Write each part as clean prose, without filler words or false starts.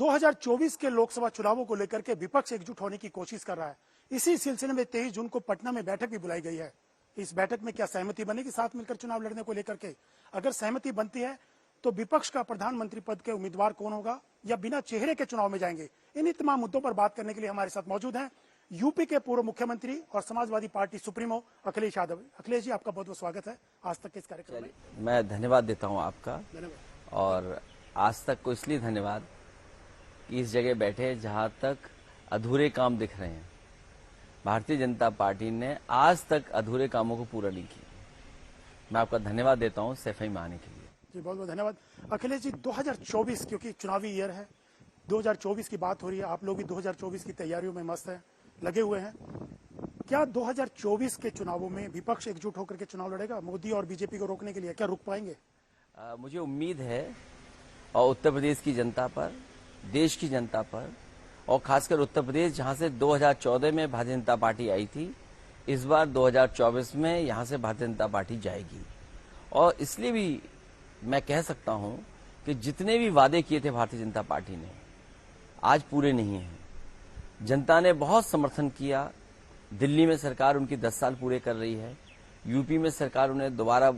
2024 के लोकसभा चुनावों को लेकर के विपक्ष एकजुट होने की कोशिश कर रहा है। इसी सिलसिले में 23 जून को पटना में बैठक भी बुलाई गई है। इस बैठक में क्या सहमति बनेगी साथ मिलकर चुनाव लड़ने को लेकर के? अगर सहमति बनती है तो विपक्ष का प्रधानमंत्री पद के उम्मीदवार कौन होगा या बिना चेहरे के चुनाव में जाएंगे? इन्हीं तमाम मुद्दों पर बात करने के लिए हमारे साथ मौजूद हैं यूपी के पूर्व मुख्यमंत्री और समाजवादी पार्टी सुप्रीमो अखिलेश यादव। अखिलेश जी, आपका बहुत बहुत स्वागत है आज तक के इस कार्यक्रम में। मैं धन्यवाद देता हूं आपका। और आज तक को इसलिए धन्यवाद कि इस जगह बैठे जहां तक अधूरे काम दिख रहे हैं, भारतीय जनता पार्टी ने आज तक अधूरे कामों को पूरा नहीं किया। मैं आपका धन्यवाद देता हूं सफाई में आने के लिए। जी बहुत बहुत धन्यवाद। अखिलेश जी, 2024 क्योंकि चुनावी ईयर है, 2024 की बात हो रही है, आप लोग भी 2024 की तैयारियों में मस्त हैं, लगे हुए हैं। क्या 2024 के चुनावों में विपक्ष एकजुट होकर के चुनाव लड़ेगा मोदी और बीजेपी को रोकने के लिए? क्या रुक पाएंगे? मुझे उम्मीद है और उत्तर प्रदेश की जनता पर, देश की जनता पर, और खासकर उत्तर प्रदेश जहां से 2014 में भारतीय जनता पार्टी आई थी, इस बार 2024 में यहां से भारतीय जनता पार्टी जाएगी। और इसलिए भी मैं कह सकता हूं कि जितने भी वादे किए थे भारतीय जनता पार्टी ने आज पूरे नहीं हैं। जनता ने बहुत समर्थन किया। दिल्ली में सरकार उनकी 10 साल पूरे कर रही है, यूपी में सरकार उन्हें दोबारा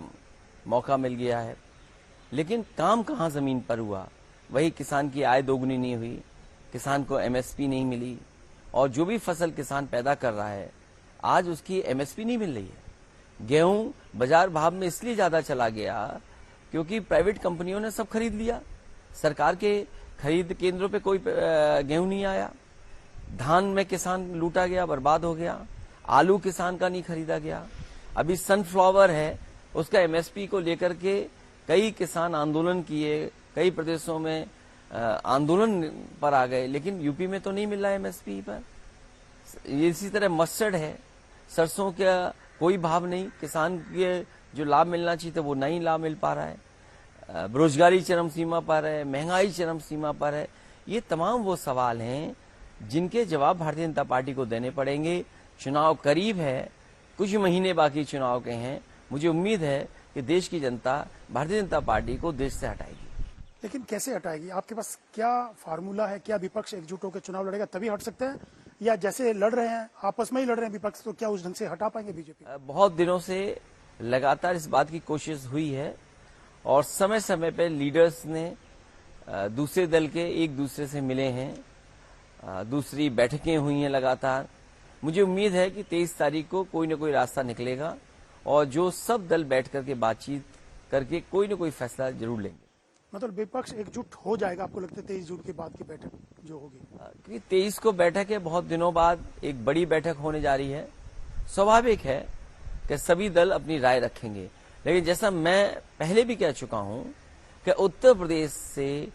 मौका मिल गया है, लेकिन काम कहां जमीन पर हुआ? वही किसान की आय दोगुनी नहीं हुई, किसान को एमएसपी नहीं मिली, और जो भी फसल किसान पैदा कर रहा है आज उसकी एमएसपी नहीं मिल रही है। गेहूं बाजार भाव में इसलिए ज्यादा चला गया क्योंकि प्राइवेट कंपनियों ने सब खरीद लिया, सरकार के खरीद केंद्रों पे कोई गेहूं नहीं आया। धान में किसान लूटा गया, बर्बाद हो गया। आलू किसान का नहीं खरीदा गया। अभी सनफ्लावर है, उसका एमएसपी को लेकर के कई किसान आंदोलन किए, कई प्रदेशों में आंदोलन पर आ गए, लेकिन यूपी में तो नहीं मिल रहा है एमएसपी पर। इसी तरह मस्टर्ड है, सरसों का कोई भाव नहीं, किसान के जो लाभ मिलना चाहिए था वो नहीं लाभ मिल पा रहा है। बेरोजगारी चरम सीमा पर है, महंगाई चरम सीमा पर है। ये तमाम वो सवाल हैं जिनके जवाब भारतीय जनता पार्टी को देने पड़ेंगे। चुनाव करीब है, कुछ महीने बाकी चुनाव के हैं। मुझे उम्मीद है कि देश की जनता भारतीय जनता पार्टी को देश से हटाएगी। लेकिन कैसे हटाएगी? आपके पास क्या फार्मूला है? क्या विपक्ष एकजुट होकर चुनाव लड़ेगा तभी हट सकते हैं, या जैसे लड़ रहे हैं आपस में ही लड़ रहे हैं विपक्ष, तो क्या उस ढंग से हटा पाएंगे बीजेपी? बहुत दिनों से लगातार इस बात की कोशिश हुई है और समय समय पे लीडर्स ने दूसरे दल के एक दूसरे से मिले हैं, दूसरी बैठकें हुई हैं लगातार। मुझे उम्मीद है कि 23 तारीख को कोई न कोई रास्ता निकलेगा और जो सब दल बैठ करके बातचीत करके कोई न कोई फैसला जरूर लेंगे। मतलब विपक्ष एकजुट हो जाएगा आपको लगता है 23 जून के बाद की बैठक जो होगी? क्योंकि 23 को बैठक है, बहुत दिनों बाद एक बड़ी बैठक होने जा रही है। स्वाभाविक है कि सभी दल अपनी राय रखेंगे, लेकिन जैसा मैं पहले भी कह चुका हूं कि उत्तर प्रदेश से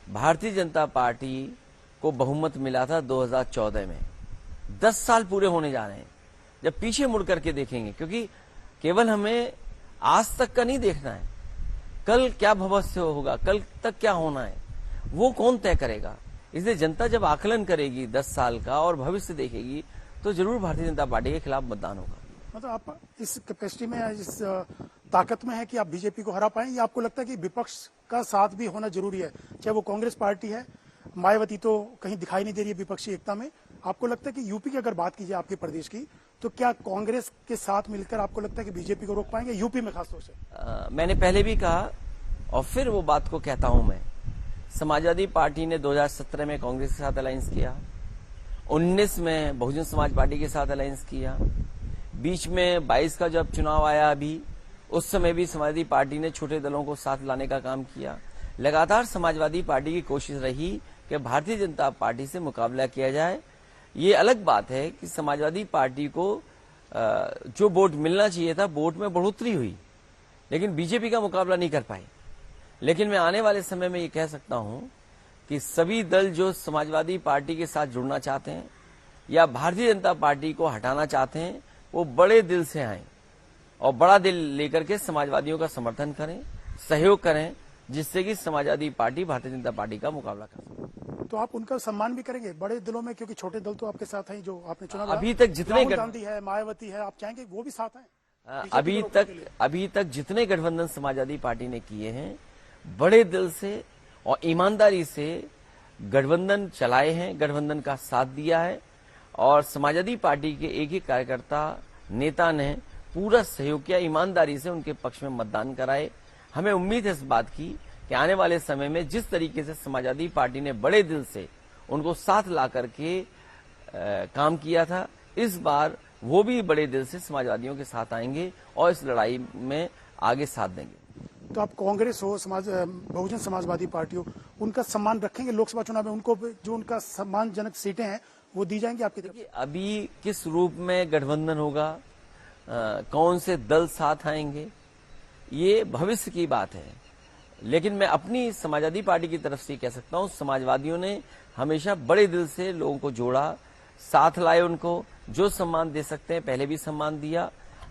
भारतीय जनता पार्टी को बहुमत मिला था 2014 में। 10 साल पूरे होने जा रहे हैं। जब पीछे मुड़ करके देखेंगे, क्योंकि केवल हमें आज तक का नहीं देखना है, कल क्या भविष्य होगा, कल तक क्या होना है, वो कौन तय करेगा। इसलिए जनता जब आकलन करेगी 10 साल का और भविष्य देखेगी तो जरूर भारतीय जनता पार्टी के खिलाफ मतदान होगा। मतलब आप इस कैपेसिटी में, इस ताकत में है कि आप बीजेपी को हरा पाएं, या आपको लगता है कि विपक्ष का साथ भी होना जरूरी है? चाहे वो कांग्रेस पार्टी है, मायावती तो कहीं दिखाई नहीं दे रही है विपक्षी एकता में। आपको लगता है कि यूपी की अगर बात कीजिए आपके प्रदेश की, तो क्या कांग्रेस के साथ मिलकर आपको लगता है कि बीजेपी को रोक पाएंगे यूपी में खासतौर से? मैंने पहले भी कहा और फिर वो बात को कहता हूं मैं। समाजवादी पार्टी ने 2017 में कांग्रेस के साथ अलायंस किया, 19 में बहुजन समाज पार्टी के साथ अलायंस किया, बीच में 22 का जब चुनाव आया अभी, उस समय भी समाजवादी पार्टी ने छोटे दलों को साथ लाने का काम किया। लगातार समाजवादी पार्टी की कोशिश रही कि भारतीय जनता पार्टी से मुकाबला किया जाए। ये अलग बात है कि समाजवादी पार्टी को जो वोट मिलना चाहिए था, वोट में बढ़ोतरी हुई, लेकिन बीजेपी का मुकाबला नहीं कर पाई। लेकिन मैं आने वाले समय में ये कह सकता हूं कि सभी दल जो समाजवादी पार्टी के साथ जुड़ना चाहते हैं या भारतीय जनता पार्टी को हटाना चाहते हैं, वो बड़े दिल से आए और बड़ा दिल लेकर के समाजवादियों का समर्थन करें, सहयोग करें, जिससे कि समाजवादी पार्टी भारतीय जनता पार्टी का मुकाबला कर सके। तो आप उनका सम्मान भी करेंगे बड़े दिलों में, क्योंकि छोटे दल तो आपके साथ हैं, जो आपने चुनाव अभी तक जितने गांधी है, मायावती है, आप चाहेंगे वो भी साथ हैं? अभी तक जितने गठबंधन समाजवादी पार्टी ने किए हैं, बड़े दिल से और ईमानदारी से गठबंधन चलाए हैं, गठबंधन का साथ दिया है और समाजवादी पार्टी के एक एक कार्यकर्ता नेता ने पूरा सहयोग किया, ईमानदारी से उनके पक्ष में मतदान कराए। हमें उम्मीद है इस बात की कि आने वाले समय में जिस तरीके से समाजवादी पार्टी ने बड़े दिल से उनको साथ ला करके काम किया था, इस बार वो भी बड़े दिल से समाजवादियों के साथ आएंगे और इस लड़ाई में आगे साथ देंगे। तो आप कांग्रेस हो, बहुजन समाजवादी पार्टी हो, उनका सम्मान रखेंगे लोकसभा चुनाव में? उनको जो उनका सम्मानजनक सीटें हैं वो दी जाएंगी आपकी तरफ? अभी किस रूप में गठबंधन होगा, कौन से दल साथ आएंगे, ये भविष्य की बात है। लेकिन मैं अपनी समाजवादी पार्टी की तरफ से कह सकता हूं, समाजवादियों ने हमेशा बड़े दिल से लोगों को जोड़ा, साथ लाए, उनको जो सम्मान दे सकते हैं पहले भी सम्मान दिया।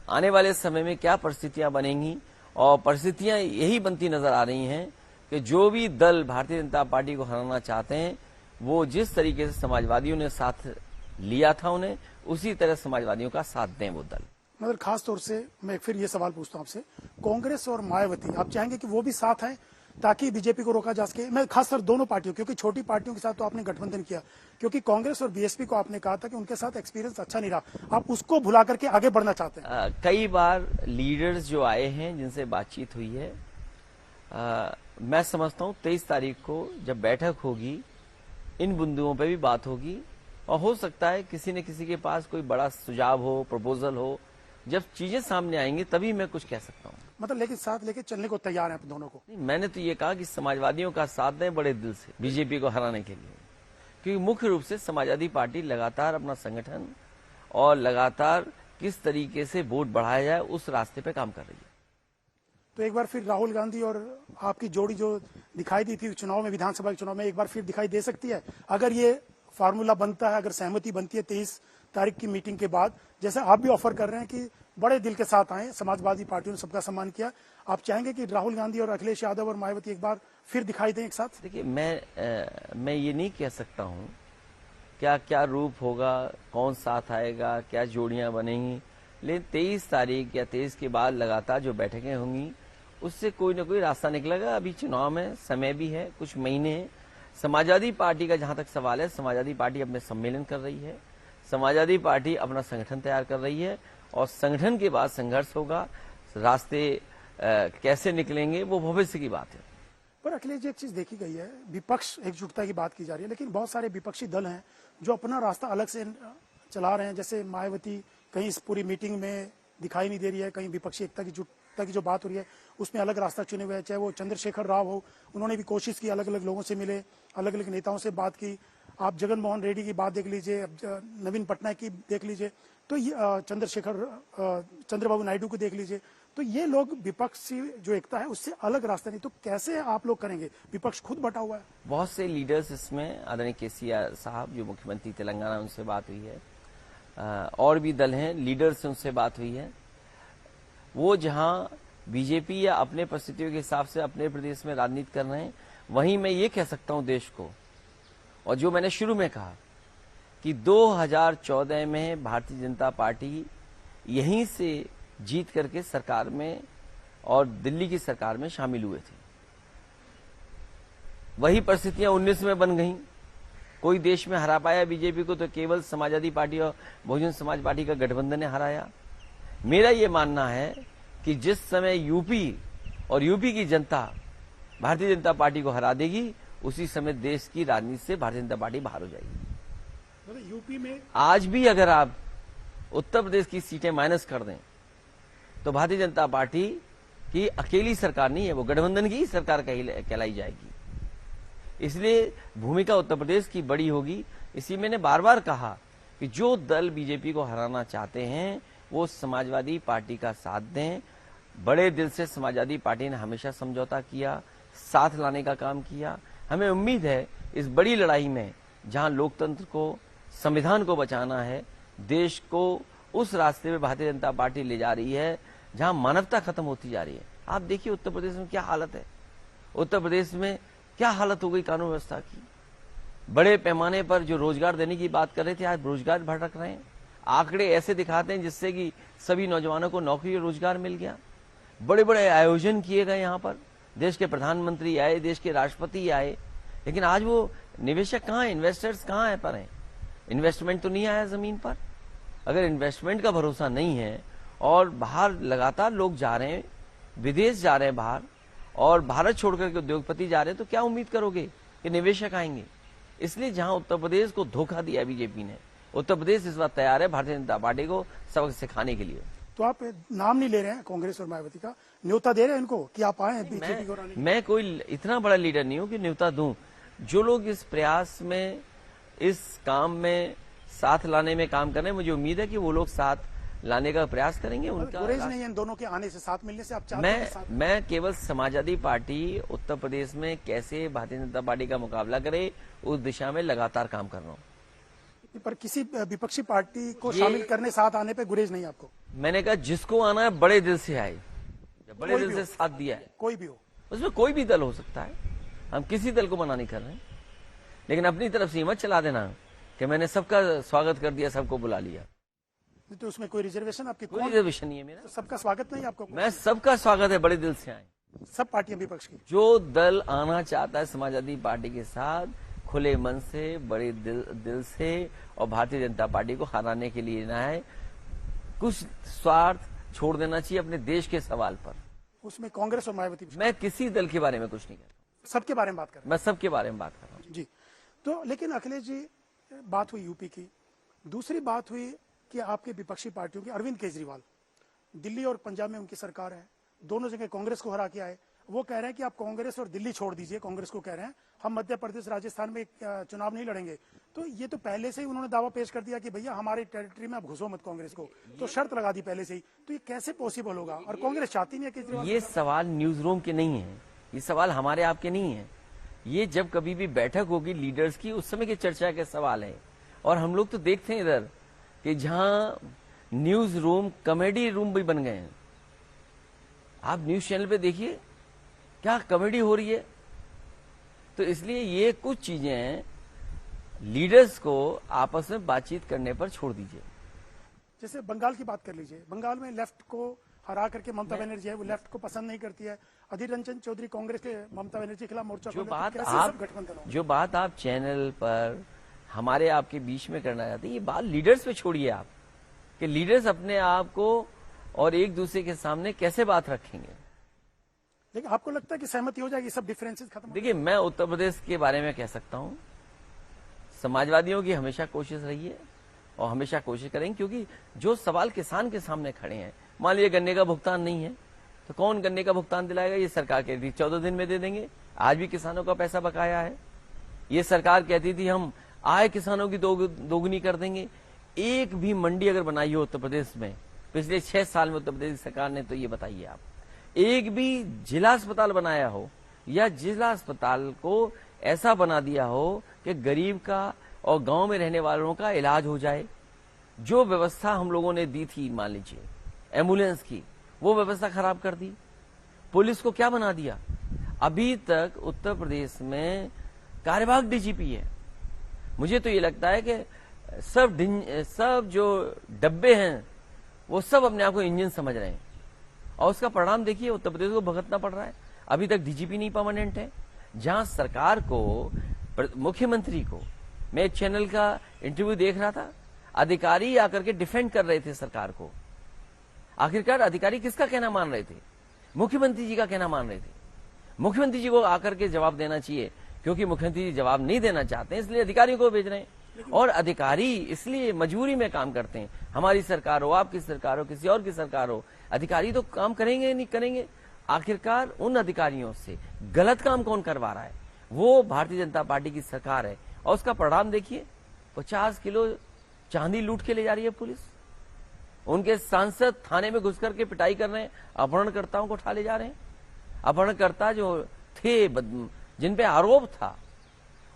आने वाले समय में क्या परिस्थितियां बनेंगी, और परिस्थितियां यही बनती नजर आ रही हैं कि जो भी दल भारतीय जनता पार्टी को हराना चाहते हैं, वो जिस तरीके से समाजवादियों ने साथ लिया था उन्हें, उसी तरह समाजवादियों का साथ दें वो दल। मगर खास तौर से मैं फिर ये सवाल पूछता हूं आपसे, कांग्रेस और मायावती, आप चाहेंगे कि वो भी साथ हैं ताकि बीजेपी को रोका जा सके? मैं खासकर दोनों पार्टियों, क्योंकि छोटी पार्टियों के साथ तो आपने गठबंधन किया, क्योंकि कांग्रेस और बीएसपी को आपने कहा था कि उनके साथ एक्सपीरियंस अच्छा नहीं रहा, आप उसको भुला करके आगे बढ़ना चाहते हैं? कई बार लीडर्स जो आए हैं जिनसे बातचीत हुई है, मैं समझता हूं 23 तारीख को जब बैठक होगी इन बिंदुओं पे भी बात होगी, और हो सकता है किसी न किसी के पास कोई बड़ा सुझाव हो, प्रपोजल हो। जब चीजें सामने आएंगी तभी मैं कुछ कह सकता हूं। मतलब लेकिन साथ लेके चलने को तैयार हैं आप दोनों को? मैंने तो ये कहा कि समाजवादियों का साथ दें बड़े दिल से बीजेपी को हराने के लिए, क्योंकि मुख्य रूप से समाजवादी पार्टी लगातार अपना संगठन और लगातार किस तरीके से वोट बढ़ाया जाए उस रास्ते पे काम कर रही है। तो एक बार फिर राहुल गांधी और आपकी जोड़ी जो दिखाई दी थी चुनाव में, विधानसभा के चुनाव में, एक बार फिर दिखाई दे सकती है अगर ये फार्मूला बनता है, अगर सहमति बनती है 23 तारीख की मीटिंग के बाद, जैसे आप भी ऑफर कर रहे हैं कि बड़े दिल के साथ आए, समाजवादी पार्टियों ने सबका सम्मान किया, आप चाहेंगे कि राहुल गांधी और अखिलेश यादव और मायावती एक बार फिर दिखाई दें एक साथ? देखिए, मैं ये नहीं कह सकता हूं क्या क्या रूप होगा, कौन साथ आएगा, क्या जोड़ियां बनेंगी, लेकिन 23 तारीख या 23 के बाद लगातार जो बैठकें होंगी उससे कोई ना कोई रास्ता निकलेगा। अभी चुनाव में समय भी है, कुछ महीने हैं। समाजवादी पार्टी का जहां तक सवाल है, समाजवादी पार्टी अपने सम्मेलन कर रही है, समाजवादी पार्टी अपना संगठन तैयार कर रही है, और संगठन के बाद संघर्ष होगा, रास्ते कैसे निकलेंगे वो भविष्य की बात है। पर अखिलेश जी, एक चीज देखी गई है, विपक्ष एकजुटता की बात की जा रही है, लेकिन बहुत सारे विपक्षी दल हैं जो अपना रास्ता अलग से चला रहे हैं। जैसे मायावती कहीं इस पूरी मीटिंग में दिखाई नहीं दे रही है, कहीं विपक्षी एकता की जो बात हो रही है उसमें अलग रास्ता चुने हुए हैं। चाहे वो चंद्रशेखर राव हो, उन्होंने भी कोशिश की, अलग अलग लोगों से मिले, अलग अलग नेताओं से बात की। आप जगन मोहन रेड्डी की बात देख लीजिए, नवीन पटनायक की देख लीजिए, तो ये चंद्रबाबू नायडू को देख लीजिए, तो ये लोग विपक्षी जो एकता है उससे अलग रास्ता नहीं, तो कैसे आप लोग करेंगे? विपक्ष खुद बटा हुआ है। बहुत से लीडर्स इसमें, आदरणीय केसीआर साहब जो मुख्यमंत्री तेलंगाना, उनसे बात हुई है, और भी दल हैं, लीडर से उनसे बात हुई है। वो जहां बीजेपी या अपने परिस्थितियों के हिसाब से अपने प्रदेश में राजनीति कर रहे हैं, वहीं मैं ये कह सकता हूं देश को, और जो मैंने शुरू में कहा कि 2014 में भारतीय जनता पार्टी यहीं से जीत करके सरकार में और दिल्ली की सरकार में शामिल हुए थे। वही परिस्थितियां 19 में बन गईं। कोई देश में हरा पाया बीजेपी को तो केवल समाजवादी पार्टी और बहुजन समाज पार्टी का गठबंधन ने हराया। मेरा ये मानना है कि जिस समय यूपी की जनता भारतीय जनता पार्टी को हरा देगी, उसी समय देश की राजनीति से भारतीय जनता पार्टी बाहर हो जाएगी। यूपी में आज भी अगर आप उत्तर प्रदेश की सीटें माइनस कर दें तो भारतीय जनता पार्टी की अकेली सरकार नहीं है, वो गठबंधन की ही सरकार कहलाई जाएगी। इसलिए भूमिका उत्तर प्रदेश की बड़ी होगी। इसी मैंने बार बार कहा कि जो दल बीजेपी को हराना चाहते हैं वो समाजवादी पार्टी का साथ दें। बड़े दिल से समाजवादी पार्टी ने हमेशा समझौता किया, साथ लाने का काम किया। हमें उम्मीद है इस बड़ी लड़ाई में, जहां लोकतंत्र को, संविधान को बचाना है, देश को उस रास्ते पे भारतीय जनता पार्टी ले जा रही है जहां मानवता खत्म होती जा रही है। आप देखिए उत्तर प्रदेश में क्या हालत है, उत्तर प्रदेश में क्या हालत हो गई कानून व्यवस्था की। बड़े पैमाने पर जो रोजगार देने की बात कर रहे थे, आज रोजगार भटक रहे हैं। आंकड़े ऐसे दिखाते हैं जिससे कि सभी नौजवानों को नौकरी और रोजगार मिल गया। बड़े बड़े आयोजन किए गए, यहाँ पर देश के प्रधानमंत्री आए, देश के राष्ट्रपति आए, लेकिन आज वो निवेशक कहाँ है, इन्वेस्टर्स कहाँ है पर हैं? इन्वेस्टमेंट तो नहीं आया जमीन पर। अगर इन्वेस्टमेंट का भरोसा नहीं है और बाहर लगातार लोग जा रहे हैं, विदेश जा रहे हैं बाहर, और भारत छोड़कर के उद्योगपति जा रहे हैं, तो क्या उम्मीद करोगे कि निवेशक आएंगे? इसलिए जहां उत्तर प्रदेश को धोखा दिया बीजेपी ने, उत्तर प्रदेश इस बार तैयार है भारतीय जनता पार्टी को सबक सिखाने के लिए। तो आप नाम नहीं ले रहे हैं कांग्रेस और मायावती का, न्योता दे रहे हैं इनको कि आप आए बीजेपी को हराने? मैं कोई इतना बड़ा लीडर नहीं हूं कि न्योता दूं। जो लोग इस प्रयास में, इस काम में साथ लाने में काम कर रहे हैं, मुझे उम्मीद है कि वो लोग साथ लाने का प्रयास करेंगे। उनका गुरेज नहीं है इन दोनों के आने से, साथ मिलने से आप चाहते हैं साथ? मैं केवल समाजवादी पार्टी उत्तर प्रदेश में कैसे भारतीय जनता पार्टी का मुकाबला करे उस दिशा में लगातार काम कर रहा हूं। पर किसी विपक्षी पार्टी को शामिल करने, साथ आने पे गुरेज नहीं आपको? मैंने कहा जिसको आना है बड़े दिल से आए, जब बड़े दिल से साथ दिया है, कोई भी हो, उसमें कोई भी दल हो सकता है। हम किसी दल को मना नहीं कर रहे हैं, लेकिन अपनी तरफ से मत चला देना कि मैंने सबका स्वागत कर दिया, सबको बुला लिया। तो उसमें कोई रिजर्वेशन आपकी? कोई रिजर्वेशन नहीं है मेरा। तो सबका स्वागत नहीं आपको? मैं सबका स्वागत है, बड़े दिल से आए। सब पार्टियां विपक्ष की? जो दल आना चाहता है समाजवादी पार्टी के साथ, खुले मन से, बड़े दिल से, और भारतीय जनता पार्टी को हराने के लिए ना है, कुछ स्वार्थ छोड़ देना चाहिए अपने देश के सवाल पर। उसमें कांग्रेस और मायावती? मैं किसी दल के बारे में कुछ नहीं कहता, सबके बारे में बात कर रहे मैं सबके बारे में बात कर रहा हूँ जी। तो लेकिन अखिलेश जी, बात हुई यूपी की, दूसरी बात हुई कि आपके विपक्षी पार्टियों की, अरविंद केजरीवाल दिल्ली और पंजाब में उनकी सरकार है, दोनों जगह कांग्रेस को हरा के आए। वो कह रहे हैं कि आप कांग्रेस और दिल्ली छोड़ दीजिए, कांग्रेस को कह रहे हैं हम मध्य प्रदेश राजस्थान में चुनाव नहीं लड़ेंगे। तो ये तो पहले से ही उन्होंने दावा पेश कर दिया कि भैया हमारे टेरिटरी में आप घुसो मत कांग्रेस को, तो शर्त लगा दी पहले से ही। तो ये कैसे पॉसिबल होगा? और कांग्रेस चाहती नहीं है केजरीवाल? ये सवाल न्यूज रूम के नहीं है, ये सवाल हमारे आपके नहीं है। ये जब कभी भी बैठक होगी लीडर्स की, उस समय की चर्चा के सवाल है। और हम लोग तो देखते हैं इधर कि जहां न्यूज रूम कॉमेडी रूम भी बन गए हैं। आप न्यूज चैनल पे देखिए क्या कॉमेडी हो रही है। तो इसलिए ये कुछ चीजें हैं, लीडर्स को आपस में बातचीत करने पर छोड़ दीजिए। जैसे बंगाल की बात कर लीजिए, बंगाल में लेफ्ट को हरा करके ममता बनर्जी है, वो लेफ्ट को पसंद नहीं करती है। अधीर रंजन चौधरी कांग्रेस के ममता बनर्जी के खिलाफ मोर्चा जो खोले, तो बात कैसे आप सब गठबंधन होगा? जो बात आप चैनल पर हमारे आपके बीच में करना चाहते हैं, ये बात लीडर्स पे छोड़िए आप, कि लीडर्स अपने आप को और एक दूसरे के सामने कैसे बात रखेंगे। लेकिन आपको लगता है कि सहमति हो जाएगी, सब डिफरेंसेस खत्म? देखिए, मैं उत्तर प्रदेश के बारे में कह सकता हूं, समाजवादियों की हमेशा कोशिश रही है और हमेशा कोशिश करेंगे, क्योंकि जो सवाल किसान के सामने खड़े हैं, मान लीजिए गन्ने का भुगतान नहीं है तो कौन गन्ने का भुगतान दिलाएगा? ये सरकार कहती थी 14 दिन में दे देंगे, आज भी किसानों का पैसा बकाया है। ये सरकार कहती थी हम आय किसानों की दोगुनी कर देंगे। एक भी मंडी अगर बनाई हो उत्तर प्रदेश में पिछले 6 साल में उत्तर प्रदेश सरकार ने, तो ये बताइए आप, एक भी जिला अस्पताल बनाया हो या जिला अस्पताल को ऐसा बना दिया हो कि गरीब का और गांव में रहने वालों का इलाज हो जाए। जो व्यवस्था हम लोगों ने दी थी, मान लीजिए एम्बुलेंस की, वो व्यवस्था खराब कर दी। पुलिस को क्या बना दिया? अभी तक उत्तर प्रदेश में कार्यवाहक डीजीपी है। मुझे तो ये लगता है कि सब जो डब्बे हैं वो सब अपने आप को इंजन समझ रहे हैं, और उसका परिणाम देखिए, उत्तर प्रदेश को भुगतना पड़ रहा है। अभी तक डीजीपी नहीं परमानेंट है। जहां सरकार को, मुख्यमंत्री को, मैं एक चैनल का इंटरव्यू देख रहा था, अधिकारी आकर के डिफेंड कर रहे थे सरकार को। आखिरकार अधिकारी किसका कहना मान रहे थे? मुख्यमंत्री जी का कहना मान रहे थे। मुख्यमंत्री जी को आकर के जवाब देना चाहिए, क्योंकि मुख्यमंत्री जी जवाब नहीं देना चाहते हैं, इसलिए अधिकारियों को भेज रहे हैं। और अधिकारी इसलिए मजबूरी में काम करते हैं। हमारी सरकार हो, आपकी सरकार हो, किसी और की सरकार हो, अधिकारी तो काम करेंगे नहीं करेंगे। आखिरकार उन अधिकारियों से गलत काम कौन करवा रहा है? वो भारतीय जनता पार्टी की सरकार है। और उसका परिणाम देखिए, 50 किलो चांदी लूट के ले जा रही है पुलिस। उनके सांसद थाने में घुस करके पिटाई कर रहे हैं, अपहरणकर्ताओं को उठा ले जा रहे हैं। अपहरणकर्ता जो थे, जिन पे आरोप था,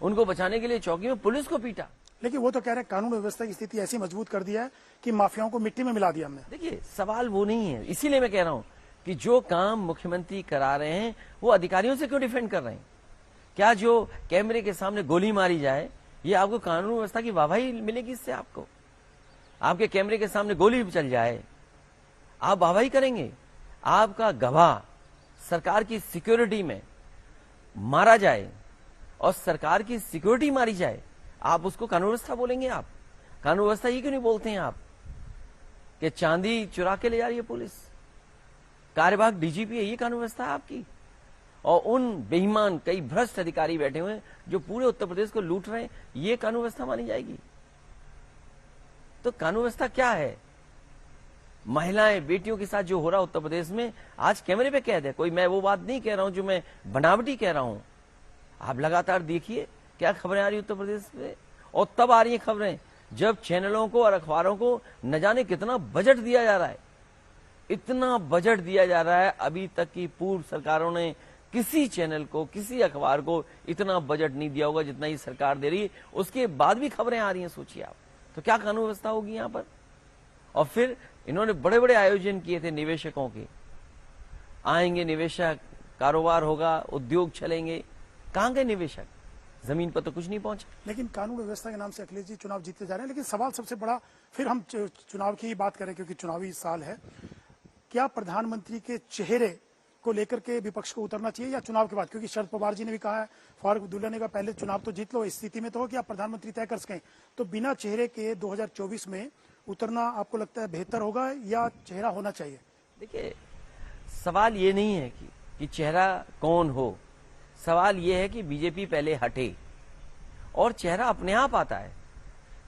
उनको बचाने के लिए चौकी में पुलिस को पीटा। लेकिन वो तो कह रहे हैं कानून व्यवस्था की स्थिति ऐसी मजबूत कर दिया है कि माफियाओं को मिट्टी में मिला दिया हमने। देखिए, सवाल वो नहीं है। इसीलिए मैं कह रहा हूं कि जो काम मुख्यमंत्री करा रहे हैं, वो अधिकारियों से क्यों डिफेंड कर रहे हैं? क्या जो कैमरे के सामने गोली मारी जाए, ये आपको कानून व्यवस्था की वाहवाही मिलेगी? इससे आपको, आपके कैमरे के सामने गोली चल जाए, आप वाहवाही करेंगे? आपका गवाह सरकार की सिक्योरिटी में मारा जाए और सरकार की सिक्योरिटी मारी जाए, आप उसको कानून व्यवस्था बोलेंगे? आप कानून व्यवस्था ही क्यों नहीं बोलते हैं आप? कि चांदी चुरा के ले जा रही है पुलिस, कार्यवाहक डीजीपी है, ये कानून व्यवस्था है आपकी? और उन बेईमान कई भ्रष्ट अधिकारी बैठे हुए हैं जो पूरे उत्तर प्रदेश को लूट रहे हैं, ये कानून व्यवस्था मानी जाएगी? तो कानून व्यवस्था क्या है? महिलाएं बेटियों के साथ जो हो रहा उत्तर प्रदेश में आज कैमरे पे कैद है। कोई मैं वो बात नहीं कह रहा हूं जो मैं बनावटी कह रहा हूं। आप लगातार देखिए क्या खबरें आ रही उत्तर प्रदेश में, और तब आ रही हैं खबरें जब चैनलों को और अखबारों को न जाने कितना बजट दिया जा रहा है। इतना बजट दिया जा रहा है, अभी तक की पूर्व सरकारों ने किसी चैनल को, किसी अखबार को इतना बजट नहीं दिया होगा जितना ये सरकार दे रही है। उसके बाद भी खबरें आ रही हैं, सोचिए आप। तो क्या कानून व्यवस्था होगी यहां पर? और फिर इन्होंने बड़े बड़े आयोजन किए थे निवेशकों के, आएंगे निवेशक, कारोबार होगा, उद्योग चलेंगे। कहां गए निवेशक? जमीन पर तो कुछ नहीं पहुंचा। लेकिन कानून व्यवस्था के नाम से अखिलेश जी चुनाव जीतते जा रहे हैं। लेकिन सवाल सबसे बड़ा, फिर हम चुनाव की ही बात करें क्योंकि चुनावी साल है, क्या प्रधानमंत्री के चेहरे को लेकर के विपक्ष को उतरना चाहिए या चुनाव के बाद? क्योंकि शरद पवार जी ने भी कहा है, फारूक अब्दुल्ला ने कहा पहले चुनाव तो जीत लो, इस स्थिति में तो हो कि आप प्रधानमंत्री तय कर सकें। तो बिना चेहरे के 2024 में उतरना आपको लगता है बेहतर होगा या चेहरा होना चाहिए? देखिए, सवाल ये नहीं है कि चेहरा कौन हो। सवाल ये है कि बीजेपी पहले हटे और चेहरा अपने आप आता है।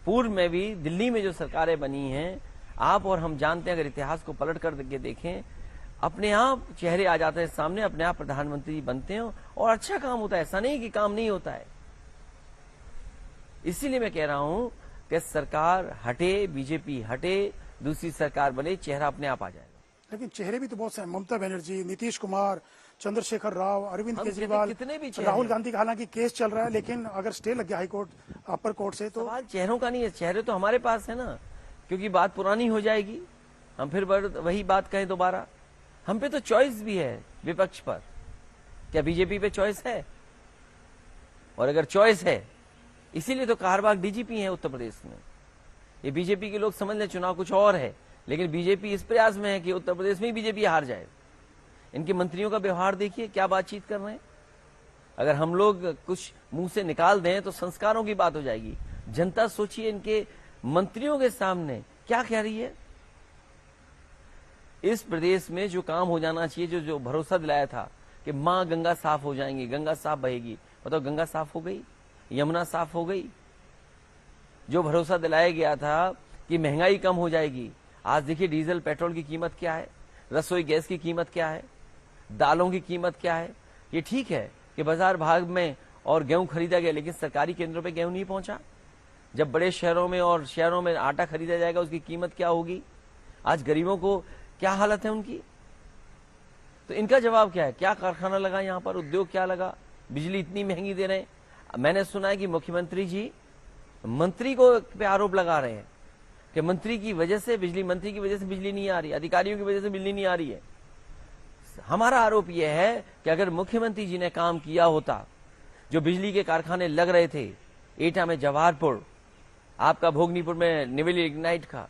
पूर्व में भी दिल्ली में जो सरकारें बनी हैं, आप और हम जानते हैं, अगर इतिहास को पलट कर के देखें, अपने आप चेहरे आ जाते हैं सामने, अपने आप प्रधानमंत्री बनते हैं और अच्छा काम होता है। ऐसा नहीं कि काम नहीं होता है। इसीलिए मैं कह रहा हूं कि सरकार हटे, बीजेपी हटे, दूसरी सरकार बने, चेहरा अपने आप आ जाएगा। लेकिन चेहरे भी तो बहुत से हैं, ममता बनर्जी, नीतीश कुमार, चंद्रशेखर राव, अरविंद केजरीवाल, कितने भी चेहरे राहुल गांधी का हालांकि केस चल रहा है, लेकिन अगर स्टे लग गया हाईकोर्ट अपर कोर्ट से तो सवाल चेहरों का नहीं है। चेहरे तो हमारे पास है ना, क्योंकि बात पुरानी हो जाएगी, हम फिर वही बात कहें दोबारा। हम पे तो चॉइस भी है विपक्ष पर। क्या बीजेपी पे चॉइस है? और अगर चॉइस है, इसीलिए तो कार्यवाहक डीजीपी है उत्तर प्रदेश में। ये बीजेपी के लोग समझ लें चुनाव कुछ और है, लेकिन बीजेपी इस प्रयास में है कि उत्तर प्रदेश में ही बीजेपी हार जाए। इनके मंत्रियों का व्यवहार देखिए, क्या बातचीत कर रहे हैं। अगर हम लोग कुछ मुंह से निकाल दें तो संस्कारों की बात हो जाएगी। जनता सोचिए इनके मंत्रियों के सामने क्या कह रही है। इस प्रदेश में जो काम हो जाना चाहिए, जो भरोसा दिलाया था कि मां गंगा साफ हो जाएंगी, गंगा साफ बहेगी, बताओ गंगा साफ हो गई? यमुना साफ हो गई? जो भरोसा दिलाया गया था कि महंगाई कम हो जाएगी, आज देखिए डीजल पेट्रोल की कीमत क्या है, रसोई गैस की कीमत क्या है, दालों की कीमत क्या है। ये ठीक है कि बाजार भाग में और गेहूं खरीदा गया, लेकिन सरकारी केंद्रों पे गेहूं नहीं पहुंचा। जब बड़े शहरों में और शहरों में आटा खरीदा जाएगा, उसकी कीमत क्या होगी? आज गरीबों को क्या हालत है उनकी? तो इनका जवाब क्या है? क्या कारखाना लगा यहाँ पर, उद्योग क्या लगा, बिजली इतनी महंगी दे रहे हैं। मैंने सुना है कि मुख्यमंत्री जी मंत्री को पे आरोप लगा रहे हैं कि मंत्री की वजह से, बिजली मंत्री की वजह से बिजली नहीं आ रही, अधिकारियों की वजह से बिजली नहीं आ रही है। हमारा आरोप यह है कि अगर मुख्यमंत्री जी ने काम किया होता, जो बिजली के कारखाने लग रहे थे, एटा में जवाहरपुर, आपका भोगनीपुर में नेवली इग्नाइट का,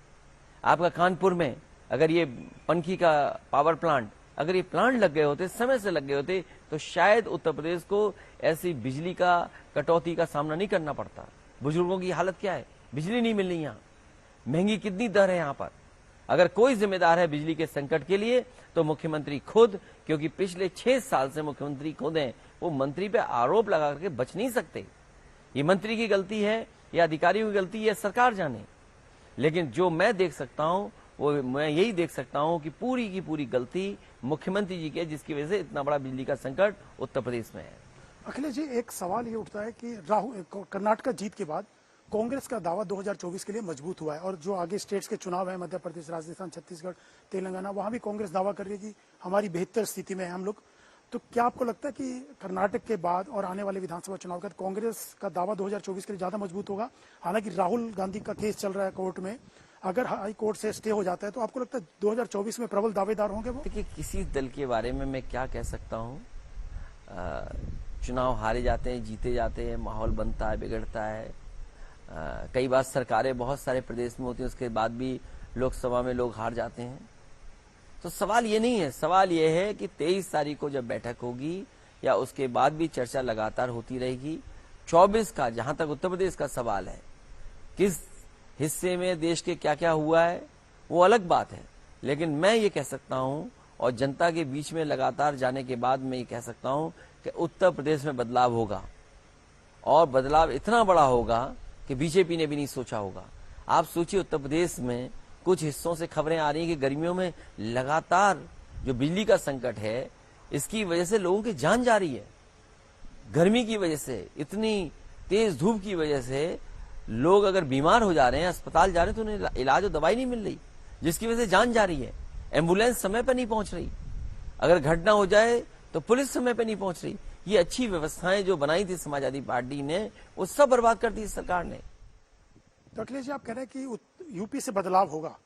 आपका कानपुर में अगर ये पनखी का पावर प्लांट, अगर ये प्लांट लग गए होते, समय से लग गए होते, तो शायद उत्तर प्रदेश को ऐसी बिजली का कटौती का सामना नहीं करना पड़ता। बुजुर्गों की हालत क्या है? बिजली नहीं मिल रही, यहाँ महंगी कितनी दर है यहाँ पर। अगर कोई जिम्मेदार है बिजली के संकट के लिए तो मुख्यमंत्री खुद, क्योंकि पिछले 6 साल से मुख्यमंत्री खुद हैं। वो मंत्री पे आरोप लगा करके बच नहीं सकते। ये मंत्री की गलती है या अधिकारियों की गलती है, सरकार जाने। लेकिन जो मैं देख सकता हूं, वो मैं यही देख सकता हूं कि पूरी की पूरी गलती मुख्यमंत्री जी की है, जिसकी वजह से इतना बड़ा बिजली का संकट उत्तर प्रदेश में है। अखिलेश जी, एक सवाल ये उठता है कि कर्नाटक जीत के बाद कांग्रेस का दावा 2024 के लिए मजबूत हुआ है, और जो आगे स्टेट्स के चुनाव है, मध्य प्रदेश, राजस्थान, छत्तीसगढ़, तेलंगाना, वहां भी कांग्रेस दावा कर रही है कि हमारी बेहतर स्थिति में है हम लोग। तो क्या आपको लगता है कि कर्नाटक के बाद और आने वाले विधानसभा चुनाव का कांग्रेस का दावा 2024 के लिए ज्यादा मजबूत होगा? हालांकि राहुल गांधी का केस चल रहा है कोर्ट में, अगर हाई कोर्ट से स्टे हो जाता है तो आपको लगता है 2024 में प्रबल दावेदार होंगे वो? देखिए, किसी दल के बारे में मैं क्या कह सकता हूँ। चुनाव हारे जाते हैं, जीते जाते हैं, माहौल बनता है, बिगड़ता है। कई बार सरकारें बहुत सारे प्रदेश में होती हैं, उसके बाद भी लोकसभा में लोग हार जाते हैं। तो सवाल ये नहीं है, सवाल ये है कि 23 तारीख को जब बैठक होगी या उसके बाद भी चर्चा लगातार होती रहेगी, 24 का, जहां तक उत्तर प्रदेश का सवाल है, किस हिस्से में देश के क्या क्या हुआ है वो अलग बात है, लेकिन मैं ये कह सकता हूं और जनता के बीच में लगातार जाने के बाद मैं ये कह सकता हूं कि उत्तर प्रदेश में बदलाव होगा और बदलाव इतना बड़ा होगा कि बीजेपी ने भी नहीं सोचा होगा। आप सोचिए, उत्तर प्रदेश में कुछ हिस्सों से खबरें आ रही हैं कि गर्मियों में लगातार जो बिजली का संकट है, इसकी वजह से लोगों की जान जा रही है। गर्मी की वजह से, इतनी तेज धूप की वजह से लोग अगर बीमार हो जा रहे हैं, अस्पताल जा रहे हैं, तो उन्हें इलाज और दवाई नहीं मिल रही, जिसकी वजह से जान जा रही है। एम्बुलेंस समय पर नहीं पहुंच रही, अगर घटना हो जाए तो पुलिस समय पर नहीं पहुंच रही। ये अच्छी व्यवस्थाएं जो बनाई थी समाजवादी पार्टी ने, वो सब बर्बाद कर दी सरकार ने। तो अखिलेश जी, आप कह रहे हैं कि यूपी से बदलाव होगा,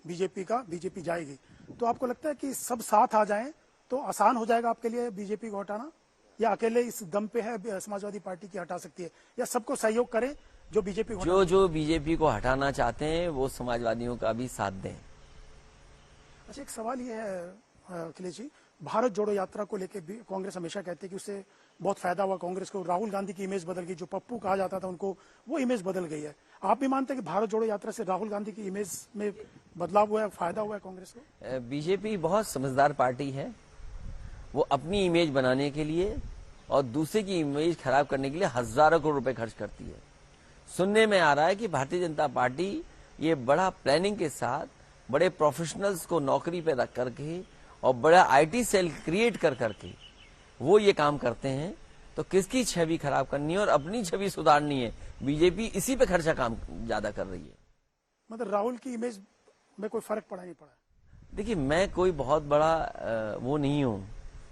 बीजेपी का, बीजेपी जाएगी, तो आपको लगता है कि सब साथ आ जाएं तो आसान हो जाएगा आपके लिए बीजेपी को हटाना, या अकेले इस दम पे है समाजवादी पार्टी की हटा सकती है, या सबको सहयोग करें जो बीजेपी को जो बीजेपी को हटाना चाहते हैं वो समाजवादियों का भी साथ दें। अच्छा, एक सवाल ये है अखिलेश जी, भारत जोड़ो यात्रा को लेकर कांग्रेस हमेशा कहते हैं कि उससे बहुत फायदा हुआ कांग्रेस को, राहुल गांधी की इमेज बदल गई, जो पप्पू कहा जाता था उनको, वो इमेज बदल गई है। आप भी मानते हैं कि भारत जोड़ो यात्रा से राहुल गांधी की इमेज में बदलाव हुआ है, फायदा हुआ है कांग्रेस को? बीजेपी बहुत समझदार पार्टी है, वो अपनी इमेज बनाने के लिए और दूसरे की इमेज खराब करने के लिए हजारों करोड़ रुपए खर्च करती है। सुनने में आ रहा है कि भारतीय जनता पार्टी ये बड़ा प्लानिंग के साथ बड़े प्रोफेशनल्स को नौकरी पे रख करके और बड़ा आईटी सेल क्रिएट कर करके वो ये काम करते हैं। तो किसकी छवि खराब करनी है और अपनी छवि सुधारनी है, बीजेपी इसी पे खर्चा काम ज्यादा कर रही है। मतलब राहुल की इमेज में कोई फर्क पड़ा नहीं पड़ा? देखिए, मैं कोई बहुत बड़ा वो नहीं हूं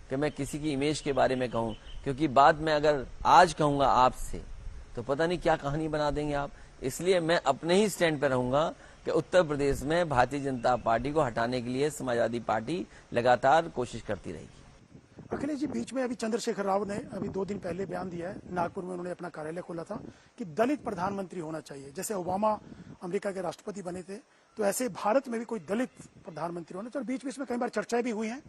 कि मैं किसी की इमेज के बारे में कहूं, क्योंकि बाद में अगर आज कहूंगा आपसे तो पता नहीं क्या कहानी बना देंगे आप। इसलिए मैं अपने ही स्टैंड पर रहूंगा कि उत्तर प्रदेश में भारतीय जनता पार्टी को हटाने के लिए समाजवादी पार्टी लगातार कोशिश करती रहेगी। अखिलेश जी, बीच में अभी चंद्रशेखर राव ने अभी 2 दिन पहले बयान दिया है, नागपुर में उन्होंने अपना कार्यालय खोला था कि दलित प्रधानमंत्री होना चाहिए। जैसे ओबामा अमेरिका के राष्ट्रपति बने थे, तो ऐसे भारत में भी कोई दलित प्रधानमंत्री होना चाहिए। और बीच बीच में कई बार चर्चाएं भी हुई हैं,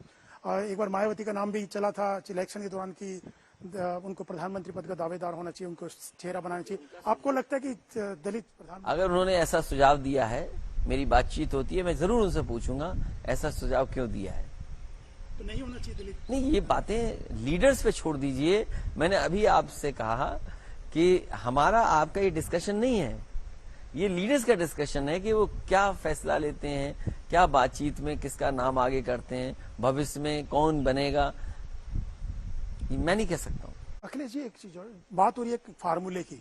एक बार मायावती का नाम भी चला था इलेक्शन के दौरान की उनको प्रधानमंत्री पद का दावेदार होना चाहिए, उनको चेहरा बनाना चाहिए। आपको लगता है कि दलित प्रधानमंत्री? अगर उन्होंने ऐसा सुझाव दिया है, मेरी बातचीत होती है, मैं जरूर उनसे पूछूंगा ऐसा सुझाव क्यों दिया है। तो नहीं होना चाहिए दलित? नहीं, ये बातें लीडर्स पे छोड़ दीजिए। मैंने अभी आपसे कहा कि हमारा आपका ये डिस्कशन नहीं है, ये लीडर्स का डिस्कशन है कि वो क्या फैसला लेते हैं, क्या बातचीत में किसका नाम आगे करते हैं, भविष्य में कौन बनेगा, मैं नहीं कह सकता हूँ। अखिलेश जी, एक चीज और बात हो रही है फार्मूले की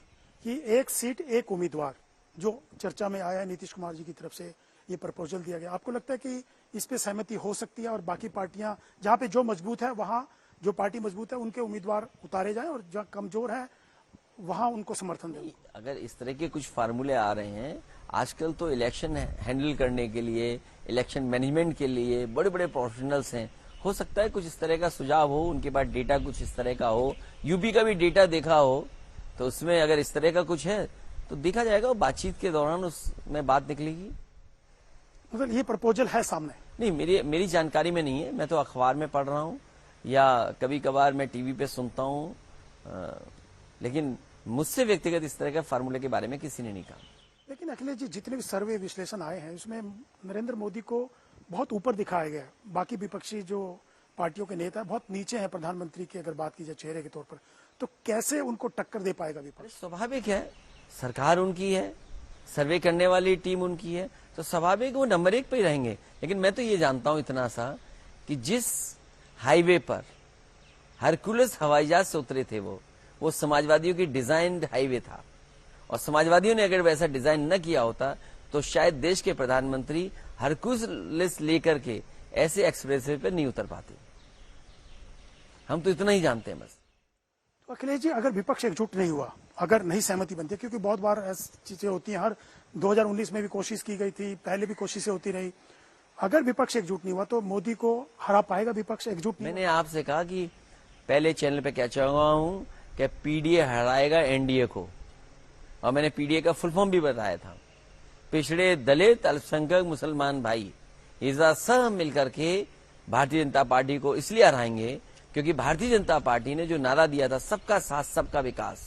कि एक सीट एक उम्मीदवार, जो चर्चा में आया है, नीतीश कुमार जी की तरफ से ये प्रपोजल दिया गया। आपको लगता है कि इस पे सहमति हो सकती है और बाकी पार्टियां जहां पे जो मजबूत है, वहां जो पार्टी मजबूत है उनके उम्मीदवार उतारे जाएं और जहां कमजोर है वहां उनको समर्थन दें? अगर इस तरह के कुछ फार्मूले आ रहे हैं, आजकल तो इलेक्शन हैंडल करने के लिए, इलेक्शन मैनेजमेंट के लिए बड़े बड़े प्रोफेशनल्स हैं, हो सकता है कुछ इस तरह का सुझाव हो, उनके पास डेटा कुछ इस तरह का हो, यूपी का भी डेटा देखा हो, तो उसमें अगर इस तरह का कुछ है तो देखा जाएगा, बातचीत के दौरान उसमें बात निकलेगी। मतलब ये प्रपोजल है सामने? नहीं, मेरी जानकारी में नहीं है, मैं तो अखबार में पढ़ रहा हूँ या कभी कभार मैं टीवी पे सुनता हूँ, लेकिन मुझसे व्यक्तिगत इस तरह के फार्मूले के बारे में किसी ने नहीं कहा। लेकिन अखिलेश जी, जितने भी सर्वे विश्लेषण आए हैं उसमें नरेंद्र मोदी को बहुत ऊपर दिखाया गया है, बाकी विपक्षी जो पार्टियों के नेता बहुत नीचे हैं प्रधानमंत्री की अगर बात की जाए चेहरे के तौर पर, तो कैसे उनको टक्कर दे पाएगा विपक्ष? स्वाभाविक है, सरकार उनकी है, सर्वे करने वाली टीम उनकी है, तो स्वाभाविक वो नंबर 1 पे ही रहेंगे। लेकिन मैं तो ये जानता हूं इतना सा कि जिस हाईवे पर हरकुलस हवाई जहाज से उतरे थे वो समाजवादियों की डिजाइन्ड हाईवे था, और समाजवादियों ने अगर वैसा डिजाइन न किया होता तो शायद देश के प्रधानमंत्री हरकुलस लेकर के ऐसे एक्सप्रेसवे पर नहीं उतर पाते। हम तो इतना ही जानते हैं बस। तो अखिलेश जी, अगर विपक्ष एकजुट नहीं हुआ, अगर नहीं सहमति बनती, क्योंकि बहुत बार ऐसी चीजें होती हैं, हर 2019 में भी कोशिश की गई थी, पहले भी कोशिशें होती रही, अगर विपक्ष एकजुट नहीं हुआ तो मोदी को हरा पाएगा विपक्ष एकजुट नहीं? मैंने आपसे कहा कि पहले चैनल पे क्या चाहूंगा हूं कि पीडीए हराएगा एनडीए को, और मैंने पीडीए का फुल फॉर्म भी बताया था, पिछड़े दलित अल्पसंख्यक मुसलमान भाई इजा सब मिलकर के भारतीय जनता पार्टी को इसलिए हराएंगे क्योंकि भारतीय जनता पार्टी ने जो नारा दिया था सबका साथ सबका विकास,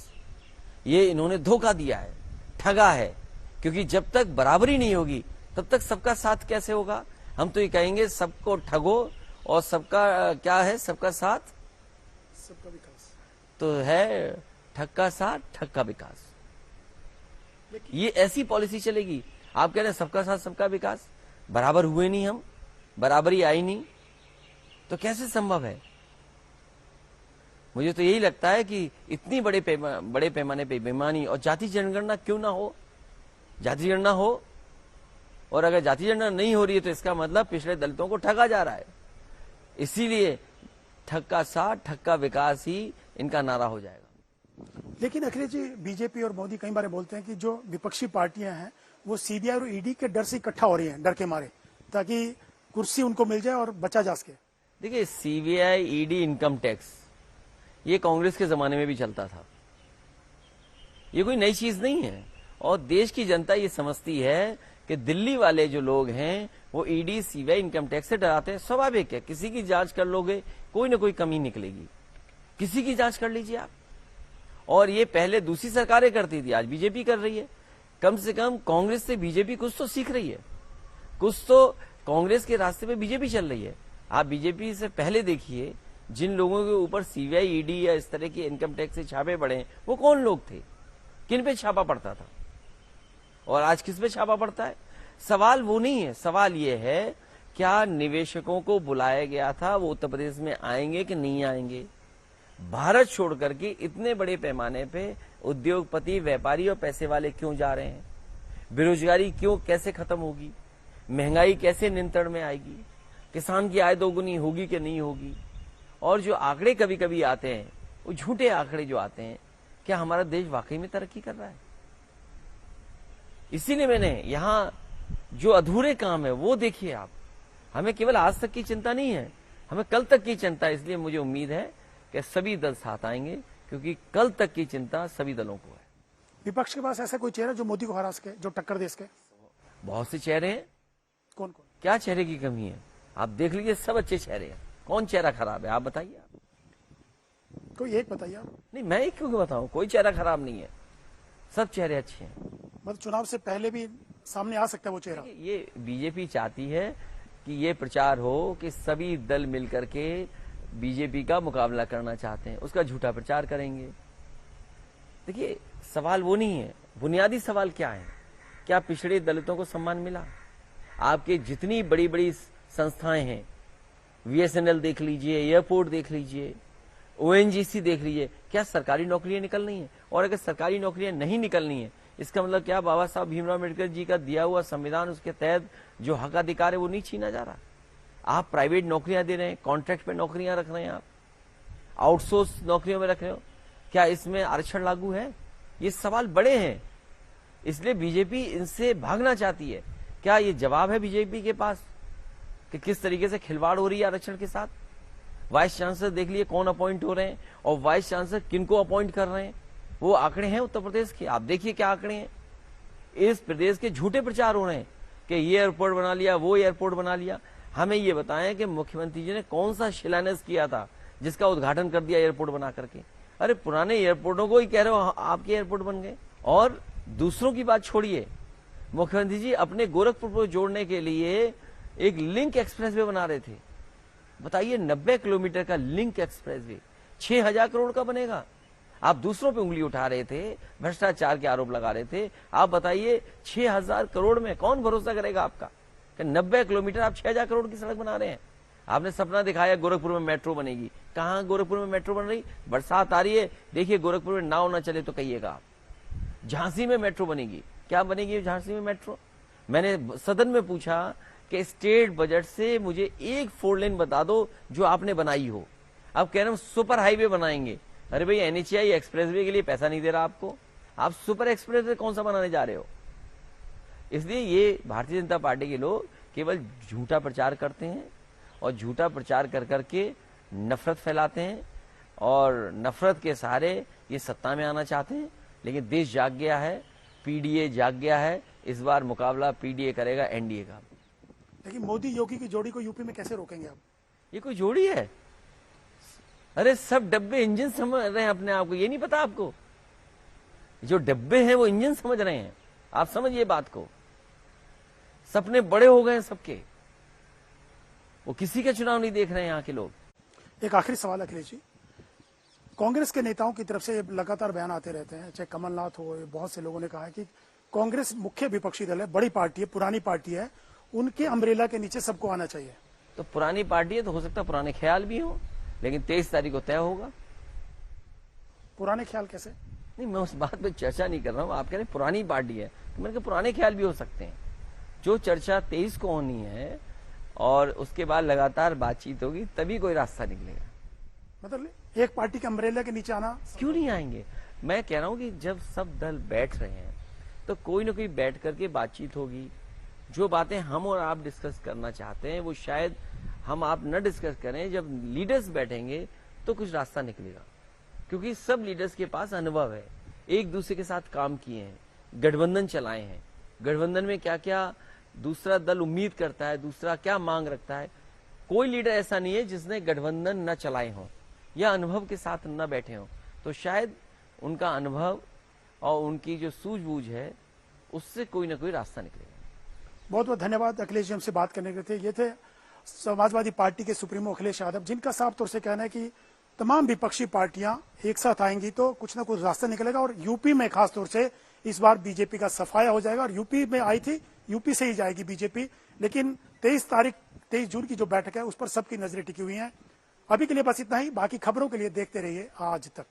ये इन्होंने धोखा दिया है, ठगा है। क्योंकि जब तक बराबरी नहीं होगी तब तक सबका साथ कैसे होगा। हम तो ये कहेंगे सबको ठगो और सबका क्या है, सबका साथ सबका विकास। तो है ठग का साथ ठग का विकास। ये ऐसी पॉलिसी चलेगी। आप कह रहे हैं सबका साथ सबका विकास, बराबर हुए नहीं, हम बराबरी आई नहीं, तो कैसे संभव है। मुझे तो यही लगता है कि इतनी बड़े पैमाने पे बेईमानी, और जाति जनगणना क्यों ना हो, जाति जनगणना हो, और अगर जाति जनगणना नहीं हो रही है तो इसका मतलब पिछड़े दलितों को ठगा जा रहा है। इसीलिए ठग का साथ ठग का विकास ही इनका नारा हो जाएगा। लेकिन अखिलेश जी, बीजेपी और मोदी कई बार बोलते हैं कि जो विपक्षी पार्टियां हैं वो सीबीआई और ईडी के डर से इकट्ठा हो रही हैं, डर के मारे, ताकि कुर्सी उनको मिल जाए और बचा जा सके। देखिए, सीबीआई, ईडी, इनकम टैक्स, ये कांग्रेस के जमाने में भी चलता था, ये कोई नई चीज नहीं है। और देश की जनता ये समझती है कि दिल्ली वाले जो लोग हैं वो ईडी, सीबीआई, इनकम टैक्स से डराते हैं। स्वाभाविक है, किसी की जांच कर लोगे कोई ना कोई कमी निकलेगी, किसी की जांच कर लीजिए आप। और ये पहले दूसरी सरकारें करती थी, आज बीजेपी कर रही है। कम से कम कांग्रेस से बीजेपी कुछ तो सीख रही है, कुछ तो कांग्रेस के रास्ते पे बीजेपी चल रही है। आप बीजेपी से पहले देखिए, जिन लोगों के ऊपर सीबीआई, ईडी या इस तरह के इनकम टैक्स से छापे पड़े, वो कौन लोग थे, किन पे छापा पड़ता था, और आज किस पे छापा पड़ता है। सवाल वो नहीं है, सवाल ये है क्या निवेशकों को बुलाया गया था वो उत्तर प्रदेश में आएंगे कि नहीं आएंगे। भारत छोड़ करके इतने बड़े पैमाने पे उद्योगपति, व्यापारी और पैसे वाले क्यों जा रहे हैं, बेरोजगारी क्यों, कैसे खत्म होगी, महंगाई कैसे नियंत्रण में आएगी, किसान की आय दोगुनी होगी कि नहीं होगी। और जो आंकड़े कभी कभी आते हैं, वो झूठे आंकड़े जो आते हैं, क्या हमारा देश वाकई में तरक्की कर रहा है। इसीलिए मैंने यहां जो अधूरे काम है वो देखिए आप। हमें केवल आज तक की चिंता नहीं है, हमें कल तक की चिंता है। इसलिए मुझे उम्मीद है कि सभी दल साथ आएंगे, क्योंकि कल तक की चिंता सभी दलों को है। विपक्ष के पास ऐसा कोई चेहरा जो मोदी को हरा सके, जो टक्कर दे सके? बहुत से चेहरे हैं। कौन कौन? क्या चेहरे की कमी है, आप देख लीजिए, सब अच्छे चेहरे हैं। कौन चेहरा खराब है, आप बताइए। कोई एक बताइए आप। नहीं, मैं एक क्यों बताऊं, कोई चेहरा खराब नहीं है, सब चेहरे अच्छे हैं। मतलब चुनाव से पहले भी सामने आ सकता है वो चेहरा। ये बीजेपी चाहती है कि ये प्रचार हो कि सभी दल मिलकर के बीजेपी का मुकाबला करना चाहते हैं, उसका झूठा प्रचार करेंगे। देखिए, सवाल वो नहीं है, बुनियादी सवाल क्या है, क्या पिछड़े दलितों को सम्मान मिला। आपके जितनी बड़ी बड़ी संस्थाएं हैं, बीएसएनएल देख लीजिए, एयरपोर्ट देख लीजिए, ओएनजीसी देख लीजिए, क्या सरकारी नौकरियां निकल रही हैं। और अगर सरकारी नौकरियां नहीं निकलनी है, इसका मतलब क्या बाबा साहब भीमराव अम्बेडकर जी का दिया हुआ संविधान, उसके तहत जो हक अधिकार है वो नहीं छीना जा रहा। आप प्राइवेट नौकरियां दे रहे हैं, कॉन्ट्रैक्ट पे नौकरियां रख रहे हैं, आप आउटसोर्स नौकरियों में रख रहे हो, क्या इसमें आरक्षण लागू है। ये सवाल बड़े हैं, इसलिए बीजेपी इनसे भागना चाहती है। क्या ये जवाब है बीजेपी के पास कि किस तरीके से खिलवाड़ हो रही है आरक्षण के साथ। वाइस चांसलर देख लिए कौन अपॉइंट हो रहे हैं, और वाइस चांसलर किनको अपॉइंट कर रहे हैं, वो आंकड़े हैं उत्तर प्रदेश के। आप देखिए क्या आंकड़े हैं। इस प्रदेश के झूठे प्रचार हो रहे हैं कि ये एयरपोर्ट बना लिया, वो एयरपोर्ट बना लिया। हमें ये बताएं कि मुख्यमंत्री जी ने कौन सा शिलान्यास किया था जिसका उद्घाटन कर दिया एयरपोर्ट बना करके। अरे पुराने एयरपोर्टों को ही कह रहे हो आपके एयरपोर्ट बन गए। और दूसरों की बात छोड़िए, मुख्यमंत्री जी अपने गोरखपुर को जोड़ने के लिए एक लिंक एक्सप्रेसवे बना रहे थे। बताइए, 90 किलोमीटर का लिंक एक्सप्रेसवे 6000 करोड़ का बनेगा। आप दूसरों पे उंगली उठा रहे थे, भ्रष्टाचार के आरोप लगा रहे थे। आप बताइए 6000 करोड़ में कौन भरोसा करेगा आपका कि 90 किलोमीटर आप 6000 करोड़ की सड़क बना रहे हैं। आपने सपना दिखाया गोरखपुर में मेट्रो बनेगी, कहां गोरखपुर में मेट्रो बन रही। बरसात आ रही है, देखिए गोरखपुर में नाव ना चले तो कहिएगा आप। झांसी में मेट्रो बनेगी, क्या बनेगी झांसी में मेट्रो। मैंने सदन में पूछा कि स्टेट बजट से मुझे एक 4 लेन बता दो जो आपने बनाई हो। आप कह रहे हो सुपर हाईवे बनाएंगे। अरे भाई, एनएचआई एक्सप्रेसवे के लिए पैसा नहीं दे रहा आपको, आप सुपर एक्सप्रेसवे कौन सा बनाने जा रहे हो। इसलिए ये भारतीय जनता पार्टी के लोग केवल झूठा प्रचार करते हैं, और झूठा प्रचार कर करके नफरत फैलाते हैं, और नफरत के सहारे ये सत्ता में आना चाहते हैं। लेकिन देश जाग गया है, पीडीए जाग गया है। इस बार मुकाबला पीडीए करेगा एनडीए का। लेकिन मोदी योगी की जोड़ी को यूपी में कैसे रोकेंगे आप? ये कोई जोड़ी है? अरे सब डब्बे इंजन समझ रहे हैं अपने आप को, ये नहीं पता आपको। जो डिब्बे हैं वो इंजन समझ रहे हैं। आप समझिए बात को, सपने बड़े हो गए हैं सबके, वो किसी का चुनाव नहीं देख रहे हैं यहाँ के लोग। एक आखिरी सवाल अखिलेश जी, कांग्रेस के नेताओं की तरफ से लगातार बयान आते रहते हैं, चाहे कमलनाथ हो, बहुत से लोगों ने कहा है कि कांग्रेस मुख्य विपक्षी दल है, बड़ी पार्टी है, पुरानी पार्टी है, उनके अम्ब्रेला के नीचे सबको आना चाहिए। तो पुरानी पार्टी है तो हो सकता है पुराने ख्याल भी हो, लेकिन 23 तारीख को तय होगा। पुराने ख्याल कैसे? नहीं, मैं उस बात पे चर्चा नहीं कर रहा हूँ। आप कह रहे हैं पुरानी पार्टी है, तो मैंने कहा पुराने ख्याल भी हो सकते हैं। जो चर्चा 23 को होनी है और उसके बाद लगातार बातचीत होगी, तभी कोई रास्ता निकलेगा। मतलब एक पार्टी के अम्ब्रेला के नीचे आना क्यों नहीं आएंगे? मैं कह रहा हूं कि जब सब दल बैठ रहे हैं तो कोई ना कोई बैठ करके बातचीत होगी। जो बातें हम और आप डिस्कस करना चाहते हैं वो शायद हम आप न डिस्कस करें। जब लीडर्स बैठेंगे तो कुछ रास्ता निकलेगा, क्योंकि सब लीडर्स के पास अनुभव है, एक दूसरे के साथ काम किए हैं, गठबंधन चलाए हैं। गठबंधन में क्या क्या दूसरा दल उम्मीद करता है, दूसरा क्या मांग रखता है। कोई लीडर ऐसा नहीं है जिसने गठबंधन न चलाए हों या अनुभव के साथ न बैठे हों। तो शायद उनका अनुभव और उनकी जो सूझबूझ है उससे कोई ना कोई रास्ता निकलेगा। बहुत बहुत धन्यवाद अखिलेश जी हमसे बात करने के लिए। ये थे समाजवादी पार्टी के सुप्रीमो अखिलेश यादव, जिनका साफ तौर से कहना है कि तमाम विपक्षी पार्टियां एक साथ आएंगी तो कुछ ना कुछ रास्ता निकलेगा। और यूपी में खास तौर से इस बार बीजेपी का सफाया हो जाएगा। और यूपी में आई थी, यूपी से ही जाएगी बीजेपी, लेकिन 23 जून की जो बैठक है उस पर सबकी नजरें टिकी हुई हैं। अभी के लिए बस इतना ही। बाकी खबरों के लिए देखते रहिए आज तक।